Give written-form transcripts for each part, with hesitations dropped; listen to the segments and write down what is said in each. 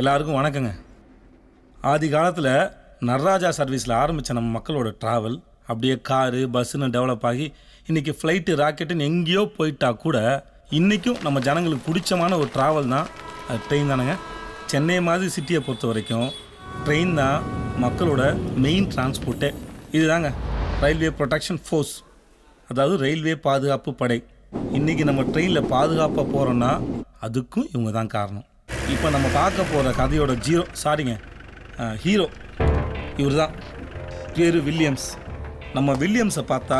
எல்லாருக்கும் வணக்கங்க. ஆதி காலத்தில் நடராஜா சர்வீஸில் ஆரம்பித்த நம்ம மக்களோட ட்ராவல் அப்படியே காரு பஸ்ஸுன்னு டெவலப் ஆகி இன்றைக்கி ஃப்ளைட்டு ராக்கெட்டுன்னு எங்கேயோ போயிட்டா கூட இன்றைக்கும் நம்ம ஜனங்களுக்கு பிடிச்சமான ஒரு ட்ராவல் தான் அது ட்ரெயின் தானேங்க. சென்னை மாதிரி சிட்டியை பொறுத்த வரைக்கும் ட்ரெயின் தான் மக்களோட மெயின் டிரான்ஸ்போர்ட்டே. இதுதாங்க ரயில்வே ப்ரொடெக்ஷன் ஃபோர்ஸ், அதாவது ரயில்வே பாதுகாப்பு படை. இன்றைக்கி நம்ம ட்ரெயினில் பாதுகாப்பாக போகிறோன்னா அதுக்கும் இவங்க தான் காரணம். இப்போ நம்ம பார்க்க போகிற கதையோட ஹீரோ இவர் தான். பேர் வில்லியம்ஸ். நம்ம வில்லியம்ஸை பார்த்தா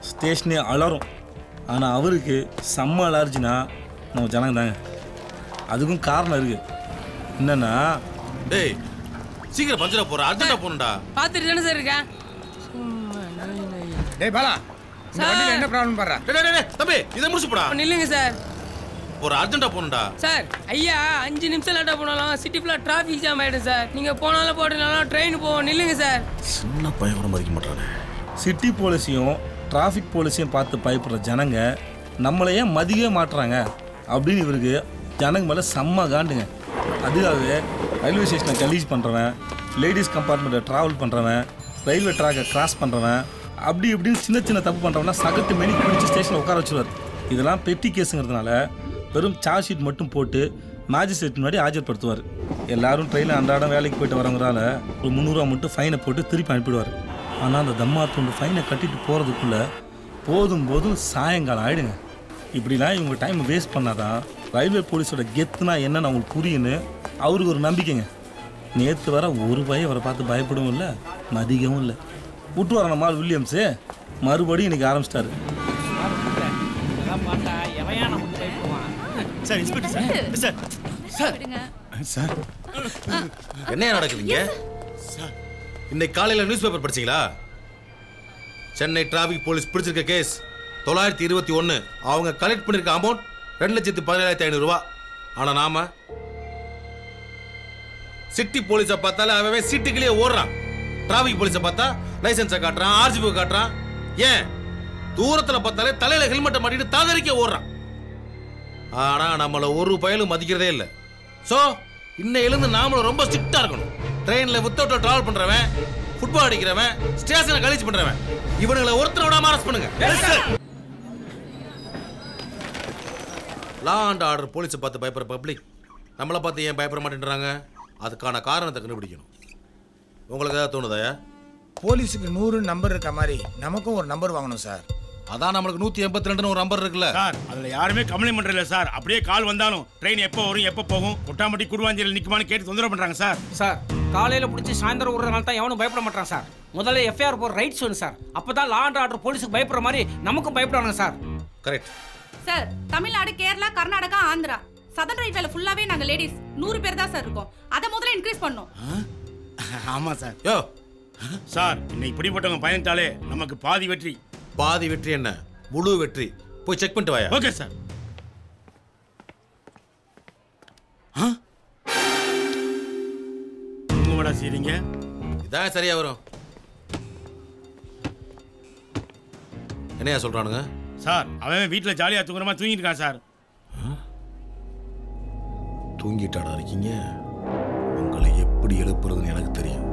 ஸ்டேஷனே அலறும். ஆனால் அவருக்கு செம்ம அலர்ஜினா நம்ம ஜனங்க தாங்க. அதுக்கும் காரணம் இருக்குது. என்னன்னா, டேய் சீக்கிரம் பஞ்சரா போற அர்ஜென்ட்டா போணும்டா. பாத்துட்டு தானே சார் இருக்கேன். டேய் பாலா, இந்த வண்டில என்ன ப்ராப்ளம் பாறா? டேய் தம்பி இத முடிச்சு போடா. நில்லுங்க சார். ஒரு அர்ஜென்ட்டா போணும்டா. சார் ஐயா 5 நிமிஷம் லேட்டா போனாலும் சிட்டி ஃபுல்லா டிராஃபிக் ஜாம் ஆயிடும் சார். நீங்க போனாலும் போறீங்கனாலும் ட்ரெயின் போவோம். நில்லுங்க சார். சின்ன பையன் கூட மதிக்க மாட்டானே. சிட்டி போலீஸையும் டிராஃபிக் போலீஸையும் பார்த்து பயப்படுற ஜனங்க நம்மளையே மதிக்கவே மாட்டுறாங்க அப்படின்னு இவருக்கு ஜனங்க மேலே செம்ம காண்டுங்க. அதுக்காகவே ரயில்வே ஸ்டேஷனை கலீஸ் பண்ணுறவன், லேடிஸ் கம்பார்ட்மெண்ட்டை ட்ராவல் பண்ணுறவன், ரயில்வே ட்ராக்கை கிராஸ் பண்ணுறவன், அப்படி இப்படின்னு சின்ன சின்ன தப்பு பண்ணுறவனா சகட்டு மெனி பிடிச்சி ஸ்டேஷனில் உட்கார வச்சுருவார். இதெல்லாம் பெட்டி கேஸுங்கிறதுனால வெறும் சார்ஜ் ஷீட் மட்டும் போட்டு மேஜிஸ்ட்ரேட் முன்னாடி ஆஜர்படுத்துவார். எல்லாரும் ட்ரெயினில் அன்றாடம் வேலைக்கு போயிட்டு வரவங்களால ஒரு 300 ரூபா மட்டும் ஃபைனை போட்டு திருப்பி அனுப்பிடுவார். ஆனால் அந்த தம்மாத்தூண்டு ஃபைனை கட்டிட்டு போகிறதுக்குள்ளே போதும் சாயங்காலம் ஆகிடுங்க. இப்படிலாம் இவங்க டைம் வேஸ்ட் பண்ணாதான் ரயில்வே போலீஸோட கெத்துனா என்னன்னு அவங்களுக்கு புரியுன்னு அவருக்கு ஒரு நம்பிக்கைங்க. நேற்று வர ஒரு பையன் அவரை பார்த்து பயப்படவும் இல்லை, மதிக்கவும் இல்லை. விட்டு வர நம்ம வில்லியம்ஸு மறுபடியும் இன்னைக்கு ஆரம்பிச்சிட்டாரு. Sir inspector sir. Sir sir என்ன நடக்குதுங்க? இன்னைக்கு காலையில் நியூஸ் பேப்பர் படிச்சீங்களா? சென்னை டிராஃபிக் போலீஸ் பிடிச்சிருக்க கேஸ் 921. அவங்க கலெக்ட் பண்ணிருக்க அமௌண்ட் 2,17,500 ரூபா. ஆனா நாம சிட்டி போலீஸை பார்த்தாலே அவன் சிட்டிக்குள்ளேயே ஓடுறான். டிராஃபிக் போலீஸை பார்த்தா லைசன்ஸை காட்டுறான், ஆர்ஜிபி காட்டுறான். ஏன் தூரத்தில் பார்த்தாலே தலையில ஹெல்மெட்டை மாட்டிட்டு தாதரிக்க ஓடுறான். ஆனா நம்மள ஒரு பயலும் மதிக்கிறதே இல்லை. ஸோ இன்னையிலிருந்து நாமளும் ரொம்ப ஸ்ட்ரிக்டா இருக்கணும். ட்ரெயினில் வித்தவுட் டிராவல் பண்றவன், ஃபுட்பால் அடிக்கிறவன், ஸ்டேஷனை கலீஜ் பண்றவன், இவனுங்களை ஒருத்தரோட அரெஸ்ட் பண்ணுங்க. லா அண்ட் ஆர்டர் போலீஸை பார்த்து பயப்படுற பப்ளிக் நம்மளை பார்த்து ஏன் பயப்பட மாட்டேன்றாங்க? அதுக்கான காரணத்தை கண்டுபிடிக்கணும். உங்களுக்கு ஏதாவது தோணுதாயா? போலீஸுக்கு 100 நம்பர் இருக்க மாதிரி நமக்கும் ஒரு நம்பர் வாங்கணும் சார். அதான் நம்மளுக்கு 182 ஒரு நம்பர் இருக்குல்ல சார். அதுல யாருமே கம்ப்ளைண்ட் பண்றதில்ல சார். அப்படியே கால் வந்தாலும் ட்ரெயின் எப்போ வரும் எப்போ போகும், கொட்டாம்பட்டி குடுவாஞ்சியில் நிக்குமான்னு கேட்டு தொந்தரவு பண்றாங்க சார். சார் காலையில பிடிச்சி சாயந்தரம் விடுறதுனால தான் எவனும் பயப்பட மாட்டான் சார். முதல்ல எஃப்ஐஆர் போற ரைட்ஸ் வேணும் சார். அப்பதான் லா அண்ட் ஆர்டர் போலீஸுக்கு பயப்படுற மாதிரி நமக்கும் பயப்படுவாங்க sir. Correct sir. Tamil Nadu, Kerala, Karnataka, Andhra southern ரயில்வேல ஃபுல்லாவே நாங்க லேடிஸ் 100 பேர் தான் சார் இருக்கோம். அதை முதல்ல இன்க்ரீஸ் பண்ணோம். ஆமா சார். யோ சார் இன்னைக்கு இப்படிப்பட்டவங்க பயந்தாலே நமக்கு பாதி வெற்றி. பாதி வெற்றி என்ன, முழு வெற்றி. போய் செக் பண்ணிட்டு வாயா. Okay sir. உங்களோட சரிங்க இதான் சரியா வரும். என்னையா சொல்றானுங்க சார்? அவன் வீட்டில் ஜாலியா தூங்குற மாதிரி தூங்கிட்டு இருக்கான் சார். தூங்கிட்டாடா இருக்கீங்க? உங்களை எப்படி எழுப்புறதுன்னு எனக்கு தெரியும்.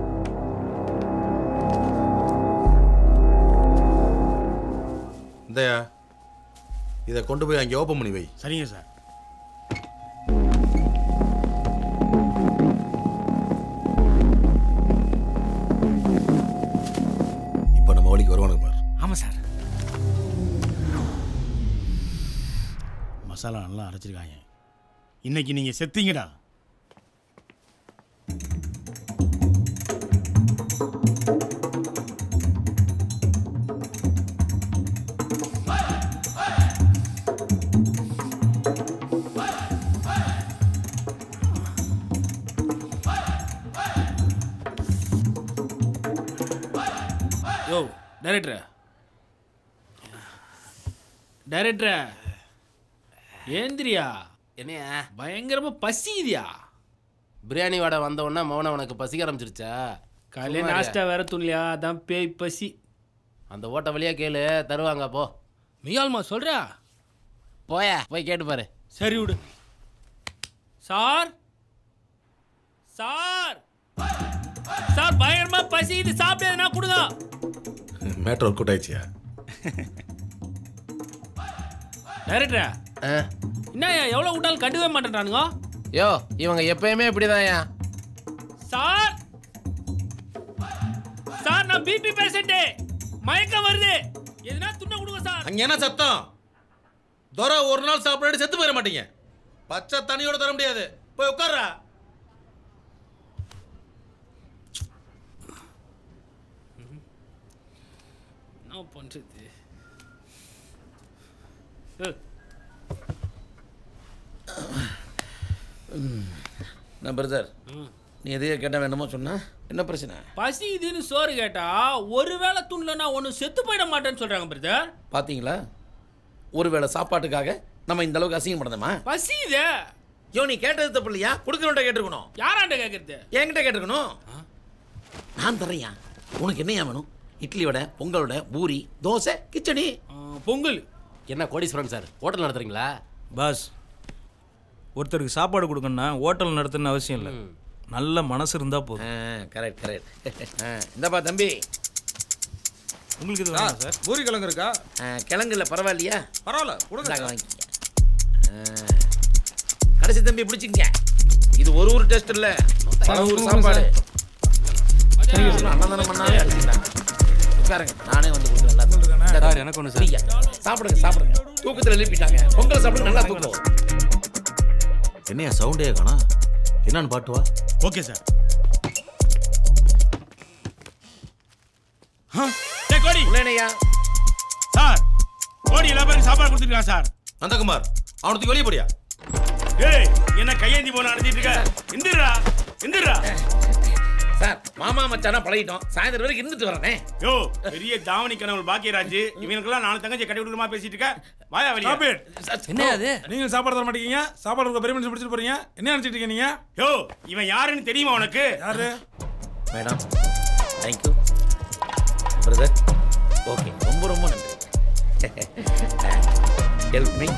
இதையா இதை கொண்டு போய் அங்கே ஓப்பன் பண்ணி வை. சரிங்க சார். இப்போ நம்ம வழிக்கு வருவானுங்க பார். ஆமா சார். மசாலா நல்லா அரைச்சிருக்காங்க. இன்னைக்கு நீங்க செத்தீங்கடா. யோ டைரக்டர் ஏந்திரியா. என்னையா பயங்கரமா பசிதியா? பிரியாணி வாடை வந்த உடனே மௌன உனக்கு பசிக்க ஆரம்பிச்சிருச்சா? காலையில நாஸ்டா வேற துணியா, அதான் பேய் பசி. அந்த ஓட்ட வழியா கேளு, தருவாங்க. போ. மியால்மா சொல்றா? போய போய் கேட்டு பாரு. சரி விடு சார். பயங்கரமா பசி இது சாப்பிட்டதுனா கொடுங்க. மேட்டர் ஒர்க் அவுட் ஆயிடுச்சியா? டைரக்டரா என்னய்யா எவ்வளவு விட்டாலும் கண்டுக்கவே மாட்டேன்றானுங்க. யோ இவங்க எப்பயுமே இப்படிதான்யா. சார் சார் நான் பிபி பேஷண்ட், மயக்கம் வருது, எதுனா துண்ண கொடுங்க சார். அங்க என்ன சத்தம்? துரை ஒரு நாள் சாப்பிடாட்டி செத்து போயிட மாட்டீங்க. பச்சை தண்ணியோட தர முடியாது. போய் உட்கார்றா. என்ன பண்றது? நம்பர் சார், நீ எதையோ கேட்ட வேணுமோ சொன்னா என்ன பிரச்சனை? பசி இதுன்னு சோறு கேட்டா ஒருவேளை துண்ணலனா ஒன்னு செத்து போயிட மாட்டேன்னு சொல்றாங்க பிரதர். பாத்தீங்களா, ஒருவேளை சாப்பாட்டுக்காக நம்ம இந்த அளவுக்கு அசிங்கப்படுறோமா? பசி இது. யோ நீ கேட்டது தப்பு இல்லையா? கொடுக்கறவன்ட்ட கேட்டுக்கணும். யாராண்ட கேட்கறது? என்கிட்ட கேட்டுக்கணும். நான் தர்றேன்யா. உனக்கு என்னையா வேணும்? இட்லி வடை, பொங்கல் வடை, பூரி, தோசை, கிச்சடி. பொங்கல். என்ன கோடீஸ்வரன் சார், ஹோட்டல் நடத்துறீங்களா? பாஸ், ஒருத்தருக்கு சாப்பாடு கொடுக்கணும்னா ஹோட்டல் நடத்தணும்னு அவசியம் இல்லை, நல்ல மனசு இருந்தா போதும். Correct correct. இந்தப்பா தம்பி, உங்களுக்கு இது வேணும் சார்? பூரி கிழங்கு இருக்கா? கிழங்கு இல்லை, பரவாயில்லையா? பரவாயில்ல, கொடுங்க. வாங்கிக்க. கடைசி தம்பி பிடிச்சிங்க. இது ஒரு ஊர் டெஸ்ட் இல்லை, பல ஊர் சாப்பாடு. அன்னதானம் பண்ணாலே அடிச்சுக்கிறாங்க. உட்காருங்க, நானே வந்து கொடுக்குறேன். எனக்கு ஒன்று சார். சாப்பிடுங்க சாப்பிடுங்க. தூக்கத்தில் எழுப்பிட்டாங்க. பொங்கல் சாப்பிடுங்க, நல்லா தூக்கம். என்னையா சவுண்டே காணா? என்னன்னு பாட்டுவா? Okay sir. கோடி இல்லையா சார்? கோடி எல்லா பேருக்கு சாப்பாடு கொடுத்துருக்கான் சார். நந்தகுமார், அவனுக்கு வெளியே போடியா? ஏய் என்ன கையேந்தி போல நடத்திட்டு இருக்க? எந்திரா எந்திரா. சார், மாமா மச்சானா பழகிட்டோம். சாயந்தரம் வரைக்கும் இருந்துட்டு வரேன். யோ பெரிய தாவணி கனவு பாக்கியராஜ், இவனுக்கெல்லாம் நாலு தங்கச்சி கட்டி விடுமா பேசிட்டு இருக்க? வாயா வெளியே. என்ன அது? நீங்க சாப்பாடு தர மாட்டீங்க, சாப்பாடு இருக்க பெரிய மனுஷன் பிடிச்சிட்டு போறீங்க. என்ன நினைச்சிட்டு இருக்கீங்க நீங்க? யோ இவன் யாருன்னு தெரியுமா உனக்கு? யாரு? Madam, thank you brother. ஓகே, ரொம்ப ரொம்ப நன்றி. Help me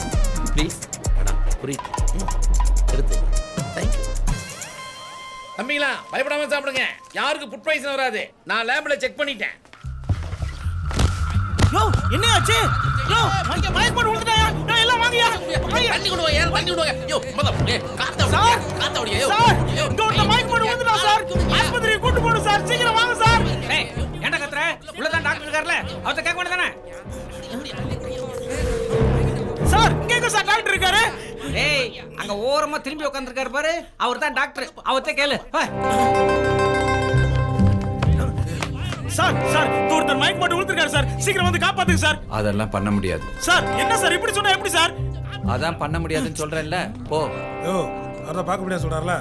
please. மேடம் புரியுது, எடுத்து. தேங்க்யூ தம்பிங்களா. பயப்படாம சாப்பிடுங்க, யாருக்கு ஃபுட் பாய்சன் வராது. நான் லேப்ல செக் பண்ணிட்டேன். யோ என்ன ஆச்சு? யோ மைக் போட்டு விட்டுட்டாயா? நான் எல்லாம் வாங்கியா? தண்ணி கொண்டு வா, யார் தண்ணி கொண்டு வா. யோ மதம், காத்த சார், காத்த ஓடியா? யோ சார் இங்க ஒரு மைக் போட்டு விட்டுட்டா சார். ஆஸ்பத்திரிக்கு கூட்டி போடு சார், சீக்கிரம் வாங்க சார். டேய் ஏன்டா கத்துற? உள்ள தான் டாக்டர் இருக்கார்ல, அவர்ட்ட கேட்க வேண்டியதானே? சார் இங்க எங்க சார் டாக்டர் இருக்காரு? டேய் அங்க ஓரமா திரும்பி உட்கார்ந்திருக்காரு பாரு, அவர் தான் டாக்டர். அவர்ட்ட கேளு. சார் சார் ஒருத்தர் மைக் போட்டு விழுந்திருக்காரு சார், சீக்கிரம் வந்து காப்பாத்துங்க சார். அதெல்லாம் பண்ண முடியாது சார். என்ன சார் இப்படி சொன்னா எப்படி சார்? அதான் பண்ண முடியாதுன்னு சொல்றேன்ல, போ. யோ அத பார்க்க முடியாது சொல்றாருல.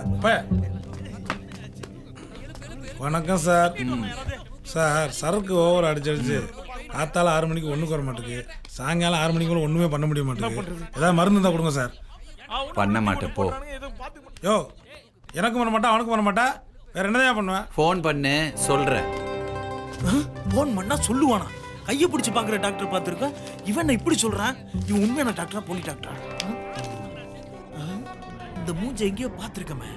வணக்கம் சார். சார் சரக்கு ஓவர் அடிச்சு காத்தால 6 மணிக்கு ஒண்ணுக்கு வர மாட்டேங்குது, சாயங்காலம் 6 மணிக்குள்ள ஒண்ணுமே பண்ண முடிய மாட்டேங்குது. ஏதாவது மருந்து இருந்தா கொடுங்க சார். பண்ண மாட்டேன், போ. யோ எனக்கும் பண்ண மாட்டா, அவனுக்கும் பண்ண மாட்டா, வேற என்னதான் பண்ணுவேன்? ஃபோன் பண்ணு, சொல்றேன். போன் பண்ணா சொல்லுவானா? கையை பிடிச்சு பாக்குற டாக்டர் பார்த்துருக்க, இவன் இப்படி சொல்றான். இவன் உண்மையான டாக்டரா போலி டாக்டரா? இந்த மூஞ்ச எங்கேயோ பார்த்துருக்கமே.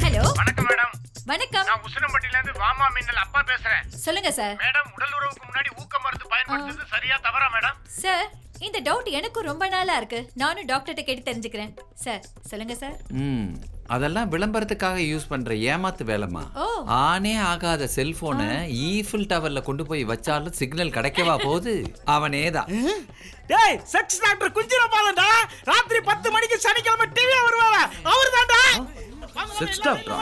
ஹலோ வணக்கம் மேடம். வணக்கம், நான் உசிலம்பட்டில இருந்து வாமா மின்னல் அப்பா பேசுறேன். சொல்லுங்க சார். மேடம், உடல் உறவுக்கு முன்னாடி ஊக்க மருந்து பயன்படுத்துறது சரியா தவறா மேடம்? சார் இந்த டவுட் எனக்கும் ரொம்ப நாளா இருக்கு. நானும் டாக்டர்கிட்ட கேட்டு தெரிஞ்சுக்கிறேன். சார் சொல்லுங்க சார். அதெல்லாம் விளம்பரத்துக்காக யூஸ் பண்ற ஏமாத்து வேலைமா. ஆனே ஆகாத செல்போனை ஈஃபில் டவர்ல கொண்டு போய் வச்சாலும் சிக்னல் கிடைக்கவா போகுது? அவனேதான். டேய் செக்ஸ் டாக்டர் குஞ்சிரபாலன்டா. ராத்திரி 10 மணிக்கு சனிக்கிழமை டிவில வருவாரா? அவர்தான்டா செக்ஸ் டாக்டரா?